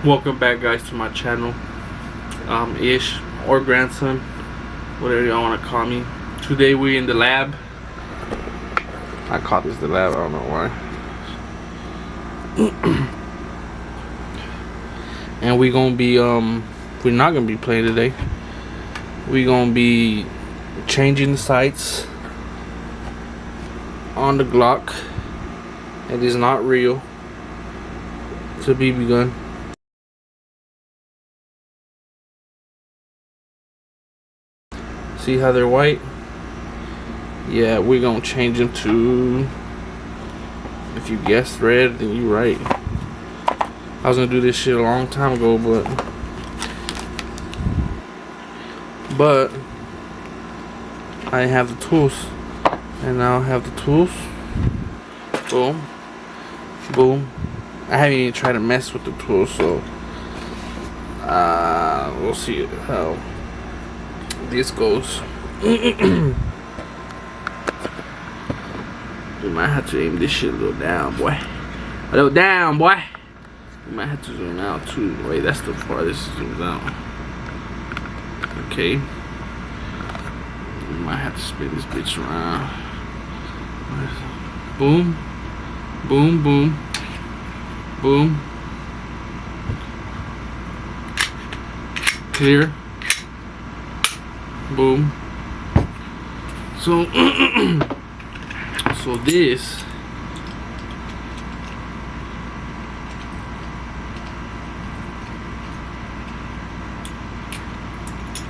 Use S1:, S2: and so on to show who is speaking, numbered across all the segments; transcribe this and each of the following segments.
S1: Welcome back, guys, to my channel. Ish or grandson, whatever y'all want to call me. Today we in the lab. I call this the lab, I don't know why. And we gonna be we're not gonna be playing today. We gonna be changing the sights on the Glock. It is not real. It's a BB gun. See how they're white? Yeah, we're gonna change them to, if you guessed red, then you're right. I was gonna do this shit a long time ago, but I have the tools, and now I have the tools. Boom, boom. I haven't even tried to mess with the tools, so we'll see how this goes. We might have to aim this shit a little down, boy. A little down, boy. We might have to zoom out too. Wait, that's the farthest zooms out. Okay. We might have to spin this bitch around. Boom. Boom, boom. Boom. Clear. Boom. So so this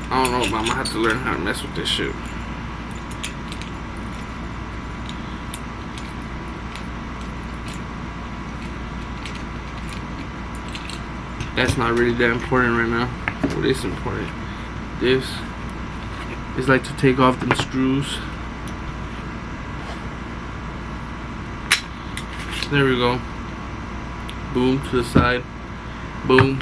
S1: I don't know, but I'm gonna have to learn how to mess with this shit. That's not really that important right now. What is important? This is like to take off them screws. There we go. Boom, to the side. Boom.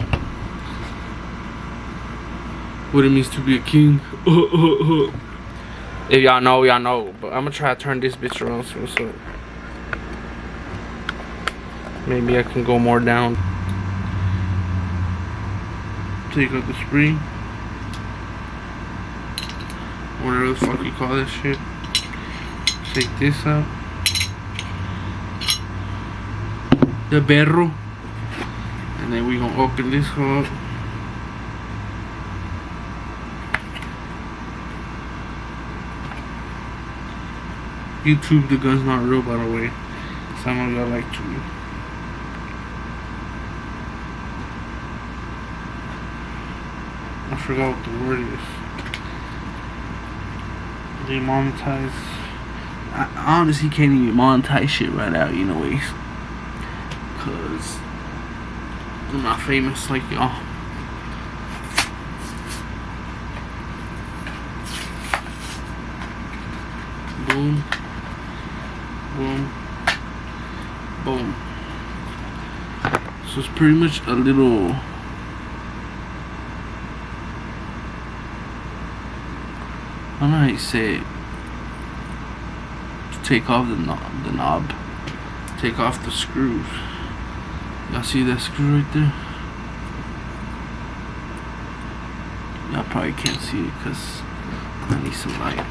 S1: What it means to be a king. If y'all know, y'all know. But I'm gonna try to turn this bitch around, see what's up. Maybe I can go more down. Take out the spring. Whatever the fuck you call this shit. Take this out. The barrel. And then we gonna open this up. YouTube, the gun's not real, by the way. Some of y'all like to. I forgot what the word is. Demonetize. I honestly can't even monetize shit right out, anyways. Cause I'm not famous like y'all. Boom. Boom. Boom. So it's pretty much a little. I don't know how you say it. To take off the knob. Take off the screws. Y'all see that screw right there? Y'all probably can't see it because I need some light.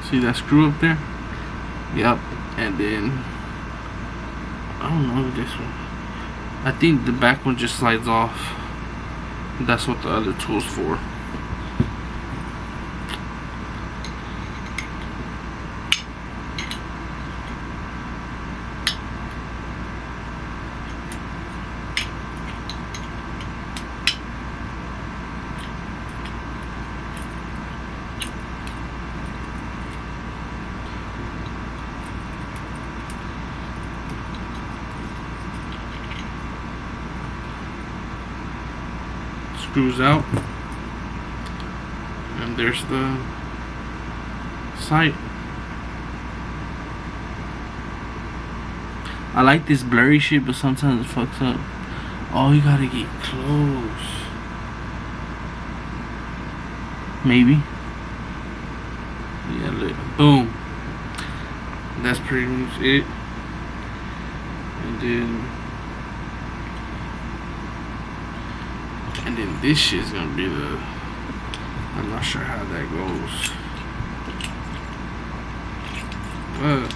S1: See that screw up there? Yep. And then I don't know this one. I think the back one just slides off. That's what the other tool's for. Screws out, and there's the sight. I like this blurry shit, but sometimes it fucks up. Oh, you gotta get close. Maybe. Yeah, look. Boom. That's pretty much it. And then And then this shit's gonna be the, I'm not sure how that goes. But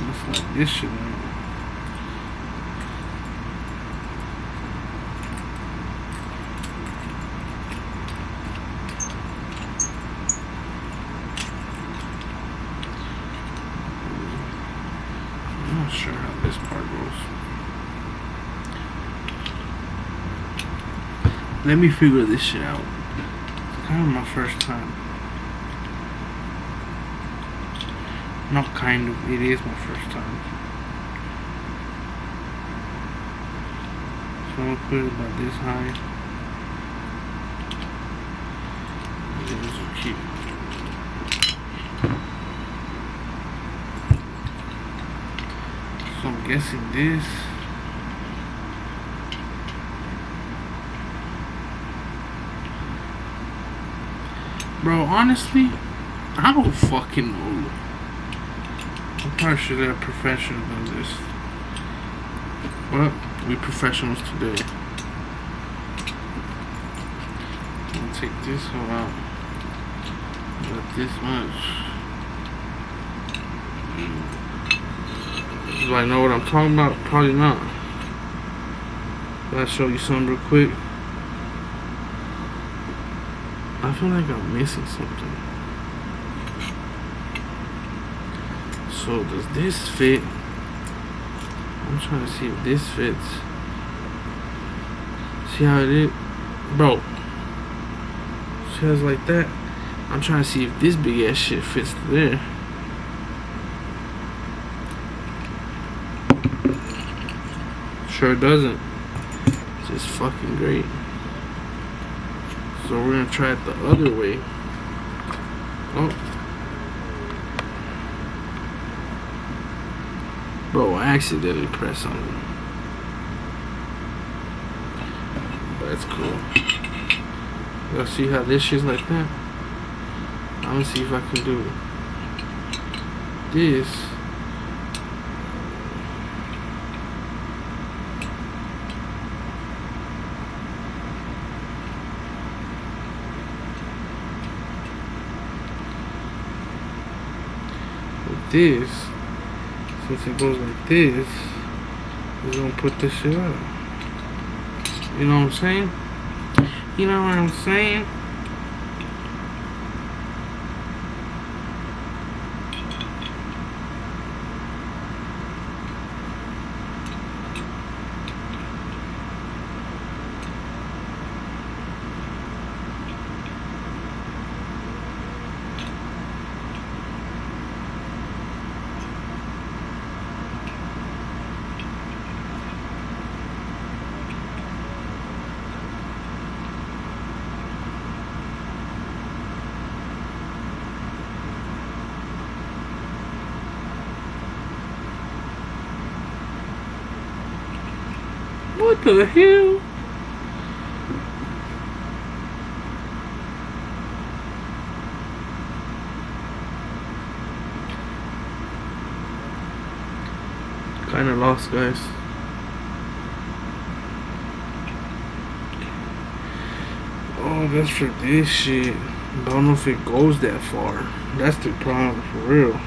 S1: looks like this shit. I'm not sure how this part goes. Let me figure this shit out. It's kind of my first time. Not kind of, it is my first time. So I'm gonna put it about this high. And then this will keep. So I'm guessing this. Bro, honestly, I don't fucking know. I probably should have professionals on this. Well, we professionals today. I'll take this one out. Not this much. Do I know what I'm talking about? Probably not. But I'll show you something real quick. I feel like I'm missing something. So does this fit? I'm trying to see if this fits. See how it is? Bro. See how it's like that? I'm trying to see if this big ass shit fits there. Sure doesn't. It's just fucking great. So we're gonna try it the other way. Oh. Bro, I accidentally pressed on it. But it's cool. Y'all see how this shit's like that? I'm gonna see if I can do this. With this, since it goes like this, we're gonna put this shit up. You know what I'm saying? You know what I'm saying? What the hell? Kinda lost, guys. Oh, that's for this shit. I don't know if it goes that far. That's the problem, for real.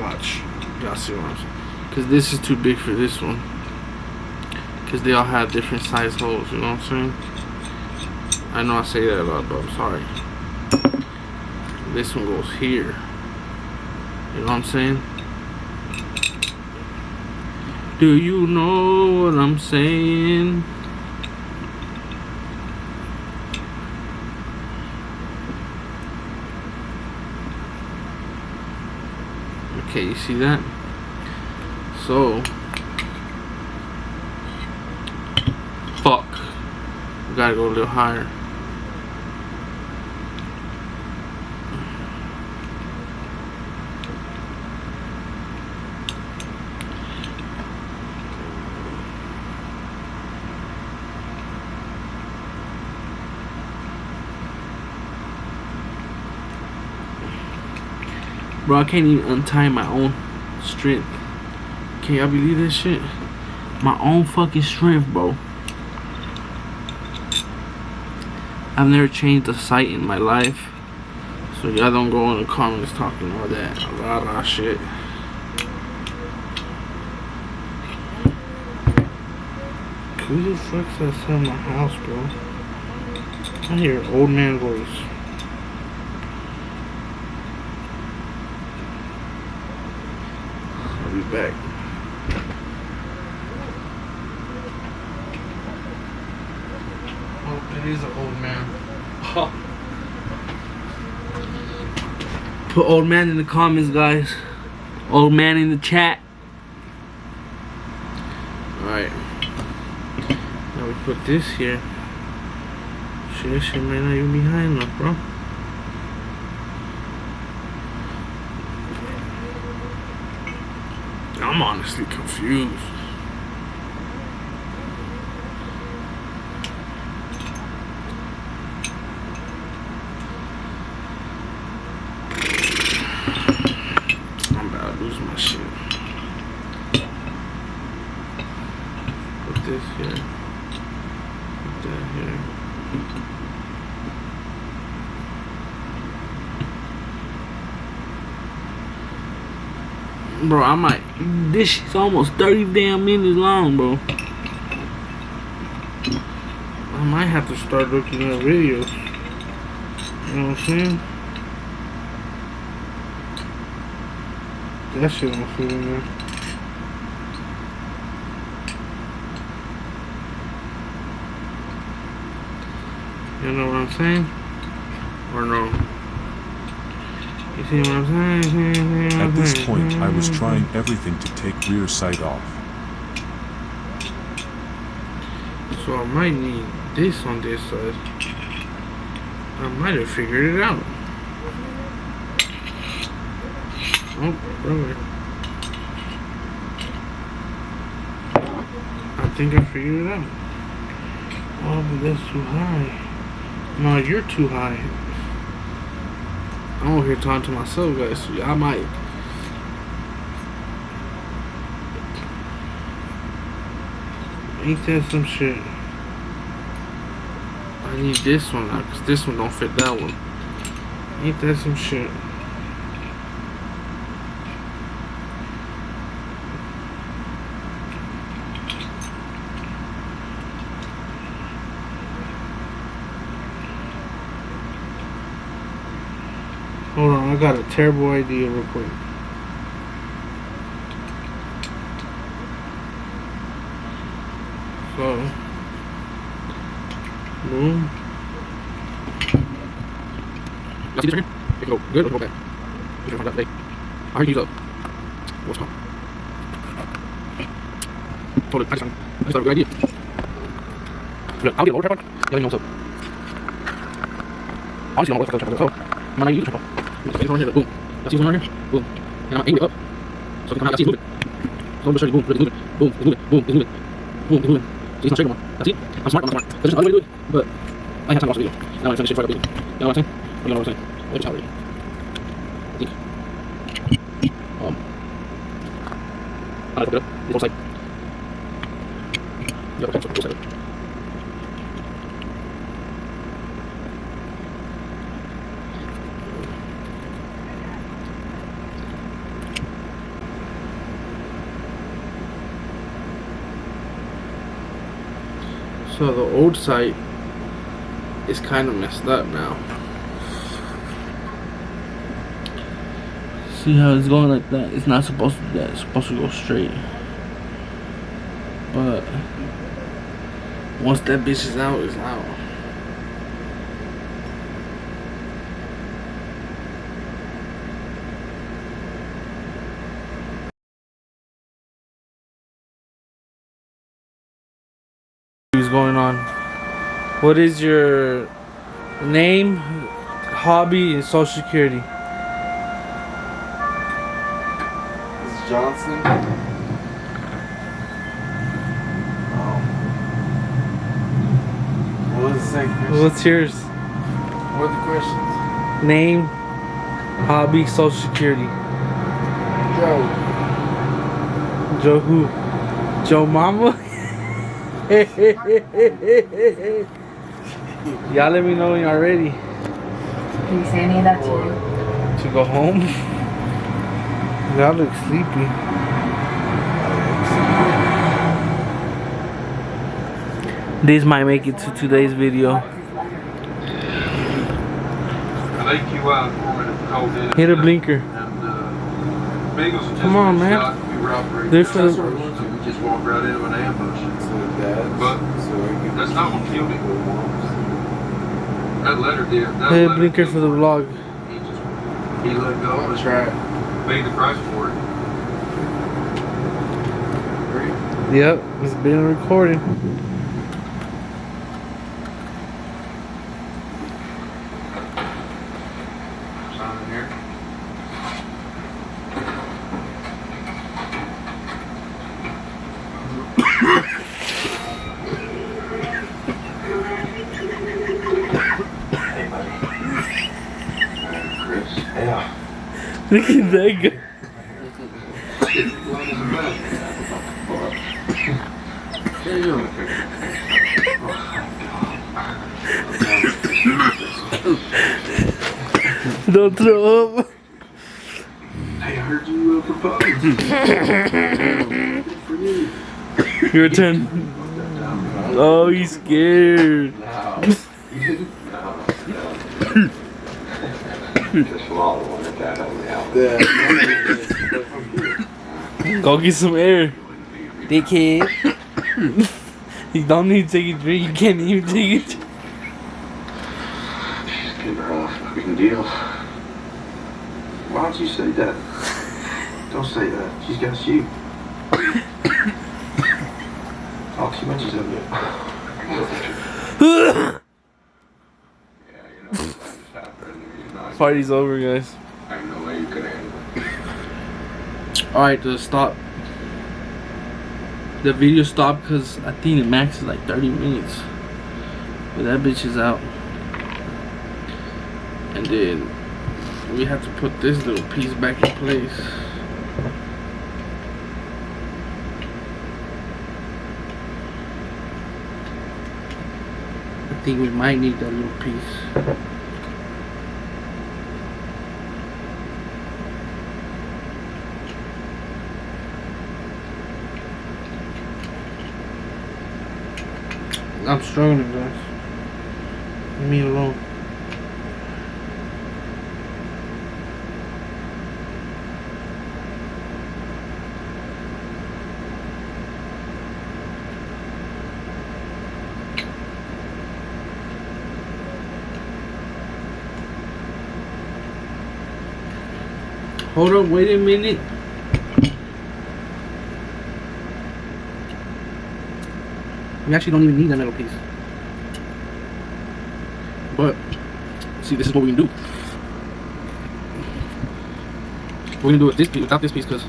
S1: Watch. Y'all see what I'm saying? Because this is too big for this one. Because they all have different size holes, you know what I'm saying? I know I say that a lot, but I'm sorry. This one goes here. You know what I'm saying? Do you know what I'm saying? Okay, you see that? So, fuck. We gotta go a little higher. Bro, I can't even untie my own strength. Can y'all believe this shit? My own fucking strength, bro. I've never changed a sight in my life. So y'all don't go in the comments talking all that rah-rah shit. Who the fuck's outside my house, bro? I hear an old man voice. I'll be back. Oh, it is an old man. Put old man in the comments, guys. Old man in the chat. Alright. Now we put this here. Shit, this shit might not even be high enough, bro. I'm honestly confused. I'm about to lose my shit. Put this here. Put that here. Bro, I might. This shit's almost 30 damn minutes long, bro. I might have to start looking at videos. You know what I'm saying? That shit don't fit in there. You know what I'm saying? Or no? You see what I'm saying?
S2: At this point, I was trying everything to take rear sight off.
S1: So I might need this on this side. I might have figured it out. Oh, brother. I think I figured it out. Oh, but that's too high. No, you're too high. I'm over here talking to myself, guys. So I might. Ain't that some shit? I need this one now, because this one don't fit that one. Ain't that some shit? Hold on, I got a terrible idea real quick. So, boom. Let's see this right here. It can go good or go bad. You can find out today. I heard you use what's it called? Told it, I just thought it was a good idea. Look, I'll get a lower tripod. Yeah, you know what's up. Honestly, I don't know what's up. So, I'm not use the tripod. Let's use one here. Boom. Let's use one right here. Boom. And I'm aiming it up. So I can come out. Let's see it's moving. So I'm just showing you. Boom. Look, it's moving. Boom. It's moving. Boom. It's moving. Boom. It's moving. See, it's not straight no more. That's it. I'm smart. I'm smart. There's another way to do it, but I have time to watch the video. Now I'm trying to shit for everything. You know what I'm saying? You know what I'm saying? It's just how it is. See? I hook it up. It's one side. Yeah, okay, so we'll set it. So the old site is kind of messed up now. See how it's going like that? It's not supposed to do that. It's supposed to go straight. But once that bitch is out, it's out. What's going on? What is your name, hobby, and social security?
S3: This is Johnson. What was the second question?
S1: What's yours?
S3: What are the questions?
S1: Name, hobby, social security.
S3: Joe.
S1: Joe who? Joe Mama? Y'all let me know when y'all ready.
S4: Can you say any of that to you?
S1: To go home? Y'all look sleepy. This might make it to today's video.
S5: I think you for me to call in.
S1: Hit a blinker.
S5: And Beagles just
S1: Come on, man.
S5: shot. We were operating.
S1: They're for
S5: That's
S1: the-
S5: what we're going to. We just walked right into an ambush. But that's not what killed him. That letter did. That
S1: Hit a
S5: letter
S1: blinker
S5: killed
S1: for the
S5: him.
S1: vlog.
S5: He let go and
S3: That's right.
S5: paid the price for it.
S1: Yep, it's been recorded.
S5: Sign in here. Hey, buddy. Chris. Yeah.
S1: Look at that guy. Don't throw up.
S5: Hey, I heard you propose. For you.
S1: Your turn. Oh, he's scared. Go get some air. Dickhead. You don't need to take a drink. You can't even take it.
S5: Give her a fucking deal. Why don't you say that? Don't say that. She's got you. Oh, too much is up there.
S1: Party's over, guys.
S5: I know way you could handle it.
S1: Alright, to stop. The video stopped because I think the max is like 30 minutes. But that bitch is out. And then we have to put this little piece back in place. I think we might need that little piece. I'm struggling, guys. Leave me alone. Hold up, wait a minute. We actually don't even need that metal piece. But, see, this is what we can do. We're gonna do it with this piece, without this piece, because,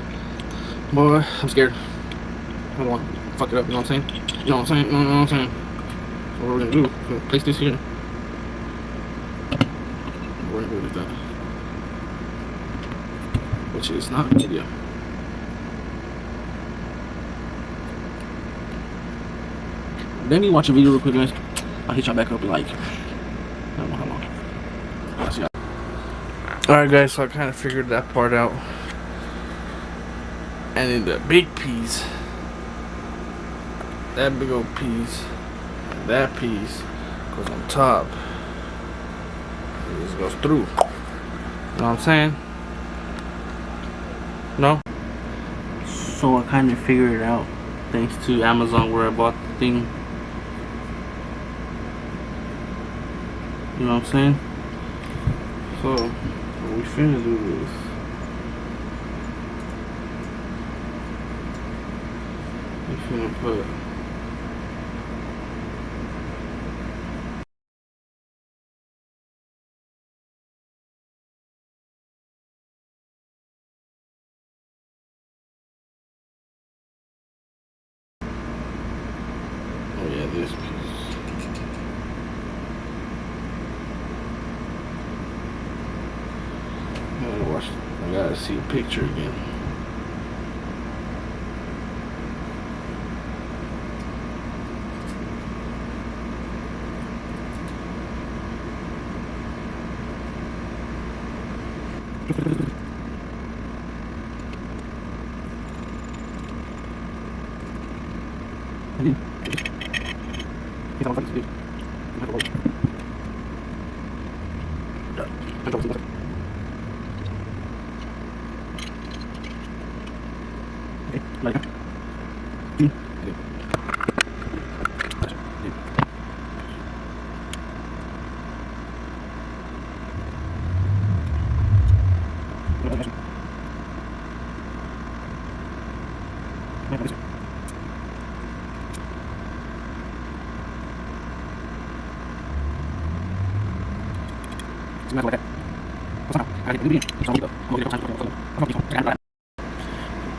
S1: boy, I'm scared. I don't want to fuck it up, you know what I'm saying? You know what I'm saying? You know what I'm saying? So what we're gonna do, we're gonna place this here. We're gonna do it like that. Which is not a good idea. Let me watch a video real quick, guys. I'll hit y'all back up in like, I don't know how long. I'll see y'all. Alright, guys, so I kind of figured that part out. And then the big piece, that big old piece, and that piece goes on top. This goes through. You know what I'm saying? No? So I kind of figured it out thanks to Amazon, where I bought the thing. You know what I'm saying? So what we finna do is we finna put this piece. I gotta see a picture again.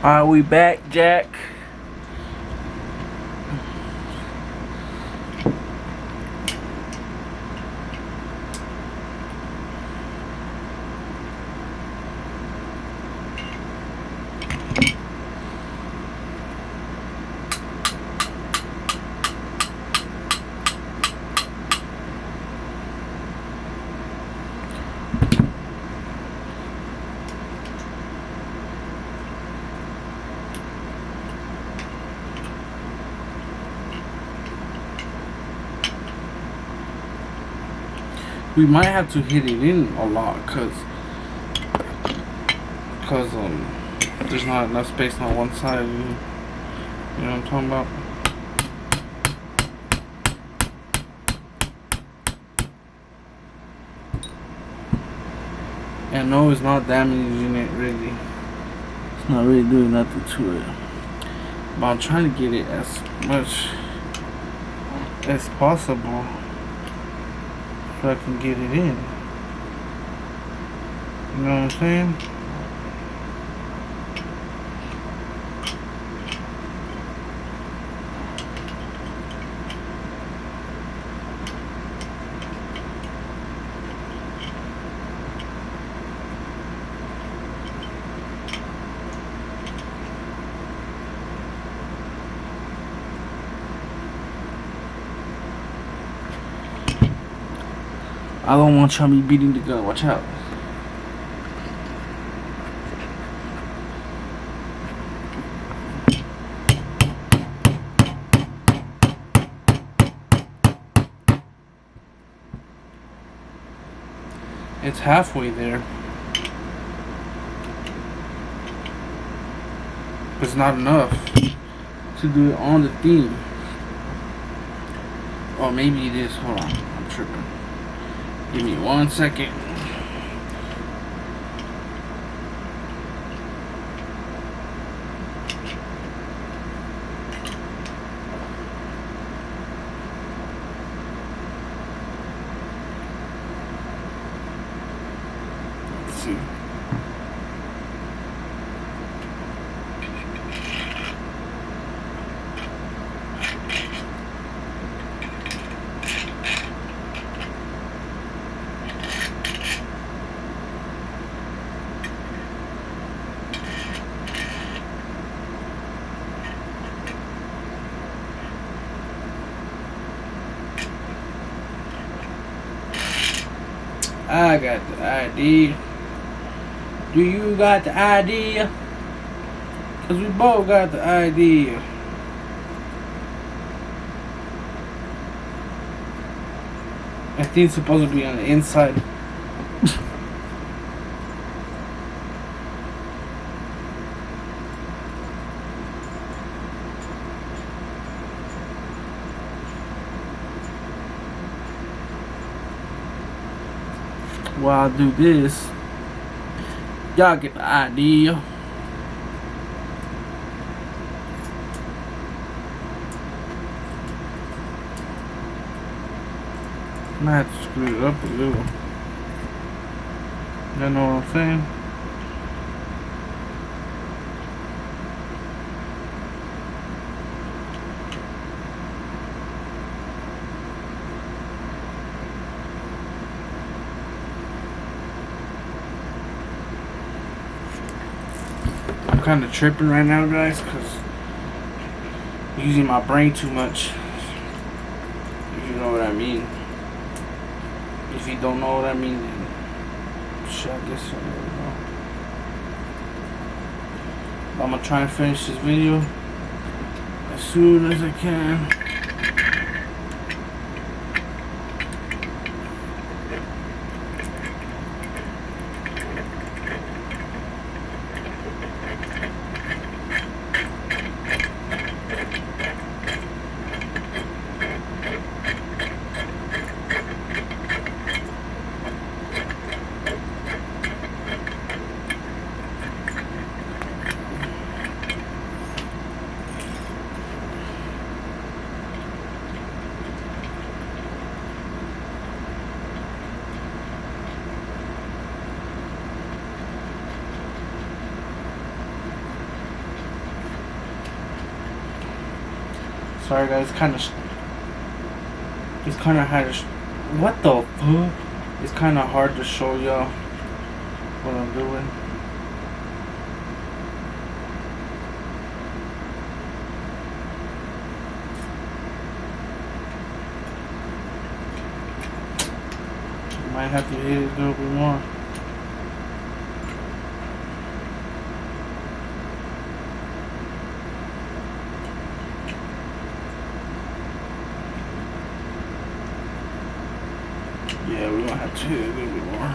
S1: Alright, we back, Jack. We might have to hit it in a lot because there's not enough space on one side. You know what I'm talking about? And no, it's not damaging it really. It's not really doing nothing to it. But I'm trying to get it as much as possible so I can get it in. You know what I'm saying? I don't want y'all me beating the gun. Watch out. It's halfway there. But it's not enough to do it on the theme. Or maybe it is. Hold on. I'm tripping. Give me 1 second. Let's see. I got the ID. Do you got the ID? Cause we both got the ID. I think it's supposed to be on the inside. While I do this, y'all get the idea. I might have to screw it up a little. You know what I'm saying? I'm kind of tripping right now, guys, because I'm using my brain too much. If you know what I mean. If you don't know what I mean, then shit, I guess. I don't know. I'm gonna try and finish this video as soon as I can. Sorry guys, it's kind of hard to what the fuck? It's kind of hard to show y'all what I'm doing. Might have to hit it a little bit more. Yeah, we're gonna have to hit it a little bit more.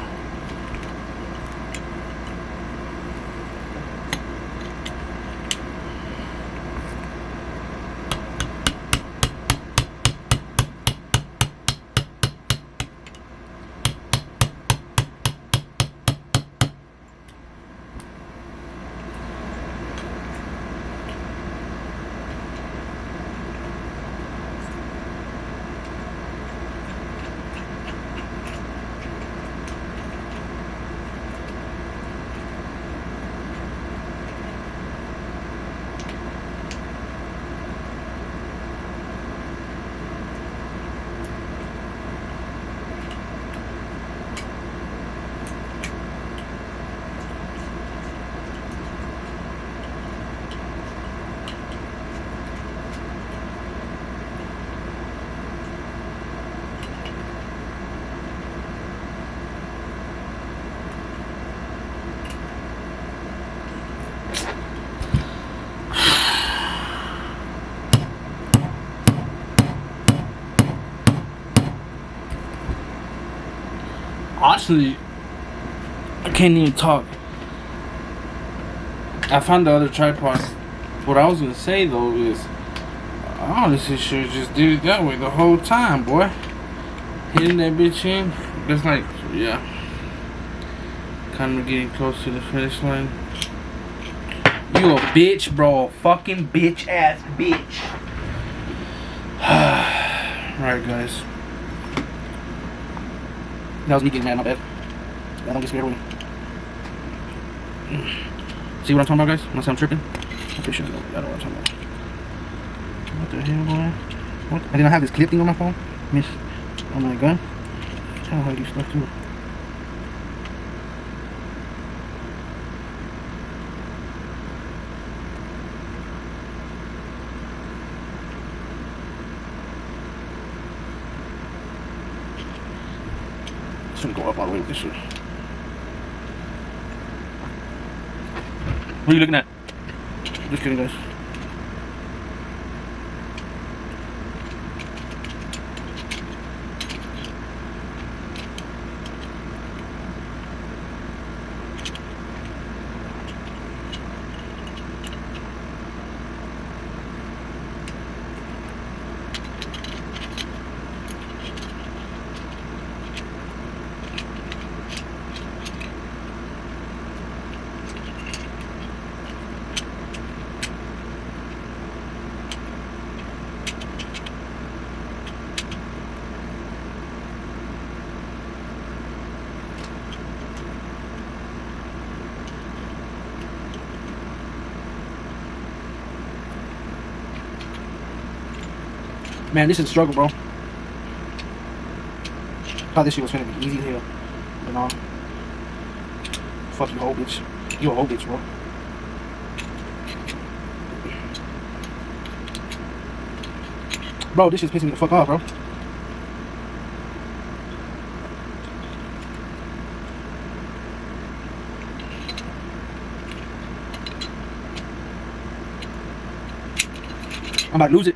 S1: Honestly, I can't even talk. I found the other tripod. What I was gonna say though is, I honestly should have just did it that way the whole time, boy. Hitting that bitch in, that's like, so yeah. Kind of getting close to the finish line. You a bitch, bro. Fucking bitch ass bitch. Alright, guys. That was me getting mad, my bad. I don't get scared away. See what I'm talking about, guys? When I say I'm tripping? I'm pretty sure I know what I'm talking about. What the hell, boy? What? I didn't have this clip thing on my phone. Miss. Oh my god. How do I do stuff too? It's gonna go up all the way with this shit. What are you looking at? Just kidding, guys. Man, this is a struggle, bro. Thought this shit was gonna be easy here. You know? Fuck you, whole bitch. You a whole bitch, bro. Bro, this shit's pissing me the fuck off, bro. about to lose it.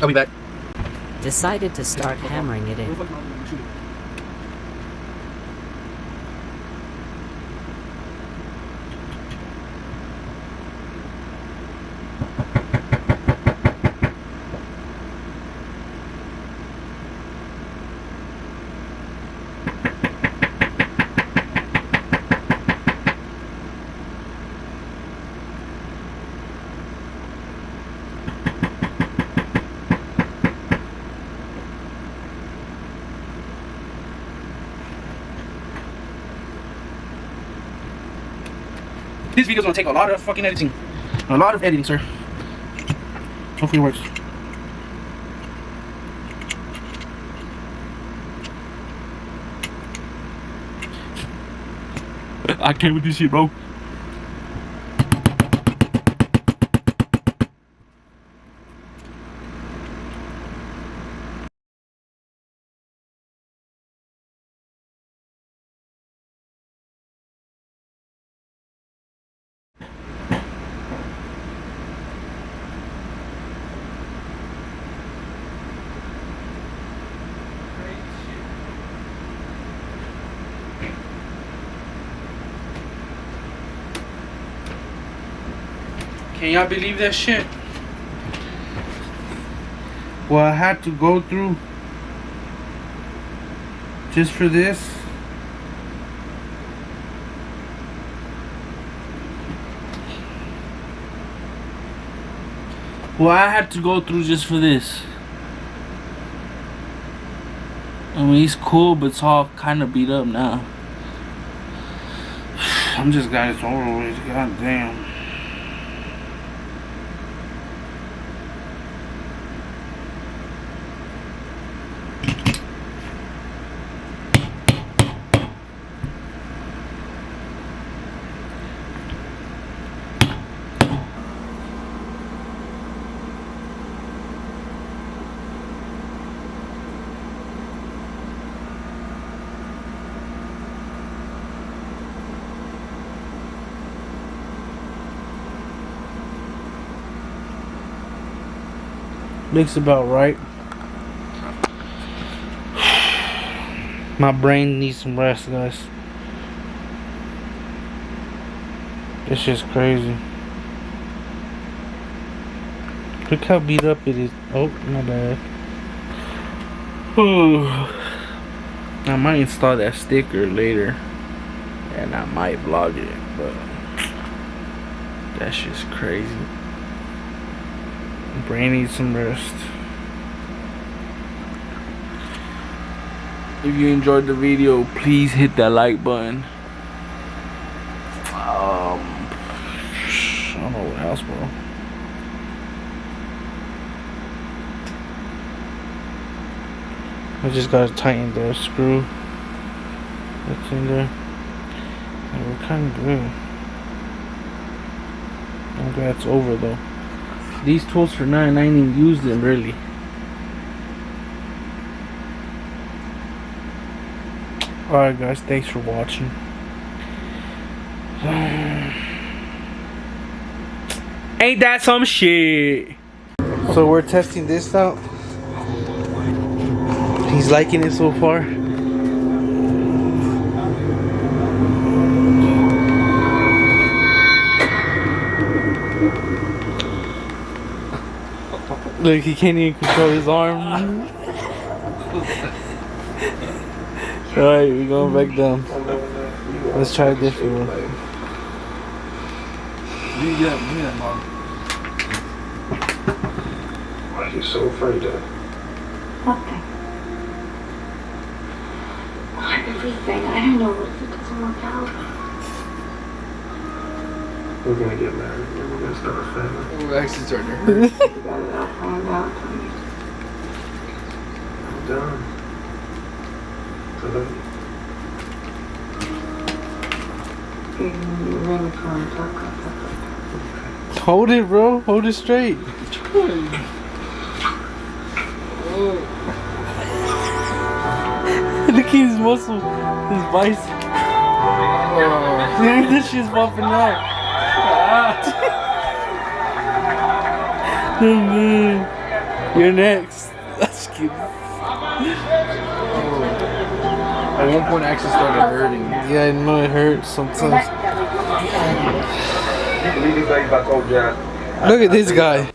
S1: I'll be back.
S6: Decided to start hammering it in.
S1: This video's gonna take a lot of fucking editing. A lot of editing, sir. Hopefully it works. I can't with this shit, bro. Can y'all believe that shit? What I had to go through just for this. What I had to go through just for this. I mean, he's cool, but it's all kind of beat up now. I'm just glad it's over with. God damn. Looks about right. My brain needs some rest, guys. It's just crazy. Look how beat up it is. Oh, my bad. I might install that sticker later. And I might vlog it, but that's just crazy. Brain needs some rest. If you enjoyed the video, please hit that like button. I don't know what else, bro. I just gotta tighten the screw that's in there. And we're kind of good. I'm glad it's over though. These tools for $9, I ain't even used them really. Alright guys, thanks for watching. Ain't that some shit? So we're testing this out. He's liking it so far. Look, he can't even control his arm. Alright, we're going back down. Let's try a different one.
S3: Give me that, Mom.
S5: Why are you so afraid of?
S4: Nothing. Everything. I don't know what if it doesn't work out.
S5: We're gonna get married. We're gonna start a family.
S3: We're actually starting to hurt.
S4: You got it all planned out.
S5: I'm done.
S1: Hold it, bro. Hold it straight. Look at his muscle, his bicep. Look, this shit's bumping out. Oh, man. You're next. That's cute.
S3: At one point, it actually started hurting.
S1: Yeah, I know it hurts sometimes. Look at this guy.